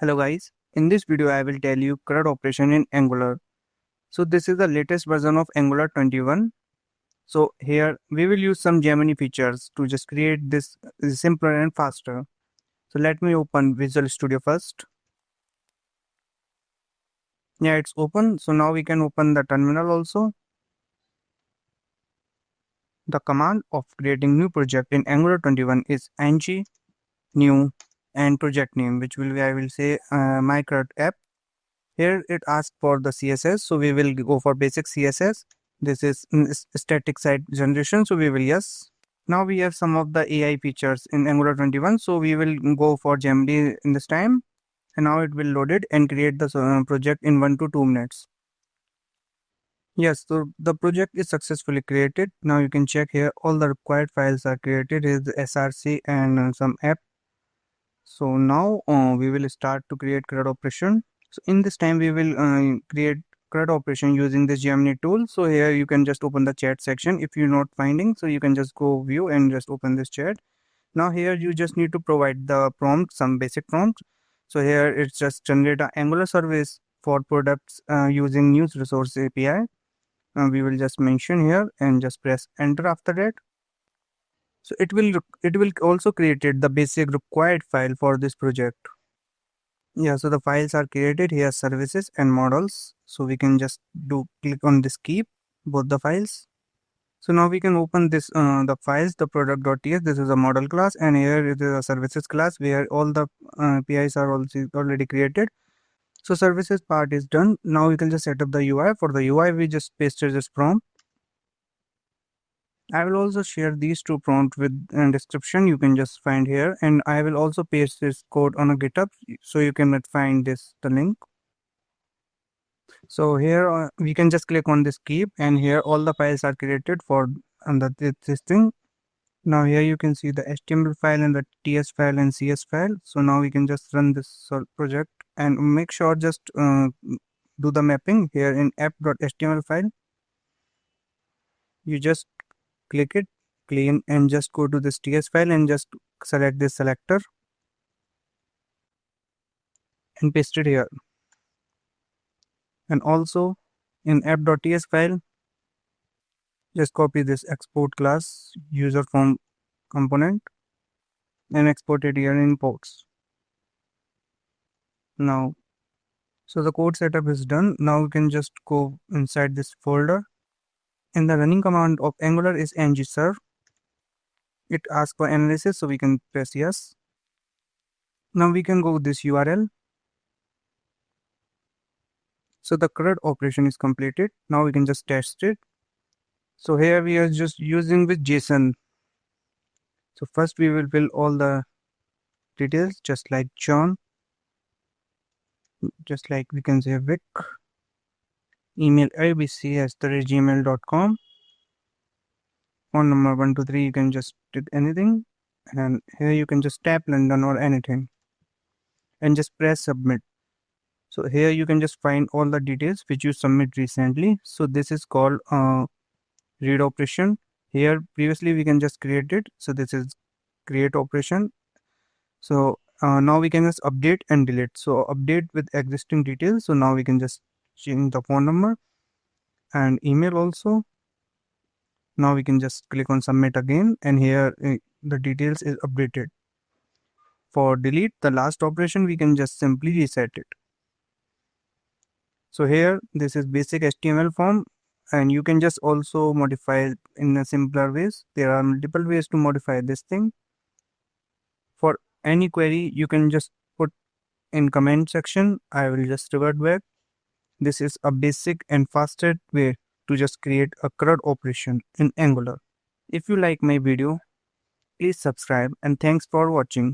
Hello guys, in this video I will tell you CRUD operation in Angular. So this is the latest version of Angular 21. So here we will use some Gemini features to just create this simpler and faster. So let me open Visual Studio first. Yeah, it's open. So now we can open the terminal also. The command of creating new project in Angular 21 is ng new and project name, which will be, I will say, my CRUD app. Here it asks for the CSS, so we will go for basic CSS. This is static site generation, so we will yes. Now we have some of the AI features in Angular 21, so we will go for Gemini in this time. And now it will load it and create the project in 1 to 2 minutes. Yes, so the project is successfully created. Now you can check here all the required files are created. Here is the src and some app. So now we will start to create CRUD operation. So in this time we will create CRUD operation using this Gemini tool. So here you can just open the chat section. If you're not finding, so you can just go view and just open this chat. Now here you just need to provide the prompt, some basic prompts. So here it's just generate an Angular service for products using news resource API. We will just mention here and just press enter after that. So it will also create the basic required file for this project. Yeah, so the files are created here, services and models. So we can just click on this keep both the files. So now we can open this the files, the product.ts. This is a model class, and here it is a services class where all the APIs are also already created. So services part is done. Now we can just set up the UI. For the UI, we just pasted this prompt. I will also share these two prompts with description. You can just find here, and I will also paste this code on a GitHub so you can find the link. So here we can just click on this keep, and here all the files are created for under this thing. Now here you can see the HTML file and the TS file and CS file. So now we can just run this project and make sure just do the mapping here in app.html file. You just click it, clean, and just go to this TS file and just select this selector and paste it here. And also in app.ts file, just copy this export class user form component and export it here in ports. Now, so the code setup is done. Now we can just go inside this folder. And the running command of Angular is ng-serve. It asks for analysis, so we can press yes. Now we can go this URL. So the CRUD operation is completed. Now we can just test it. So here we are just using with JSON. So first we will fill all the details, just like John, just like we can say Vic, email abc@gmail.com, phone number 123, you can just do anything, and here you can just tap London or anything and just press submit. So here you can just find all the details which you submit recently. So this is called read operation. Here previously we can just create it. So this is create operation. So now we can just update and delete. So update with existing details. So now we can just change the phone number and email also. Now we can just click on submit again, and here the details is updated. For delete, the last operation, we can just simply reset it. So here this is basic HTML form, and you can just also modify it in a simpler ways. There are multiple ways to modify this thing. For any query, you can just put in comment section. I will just revert back. This is a basic and faster way to just create a CRUD operation in Angular. If you like my video, please subscribe, and thanks for watching.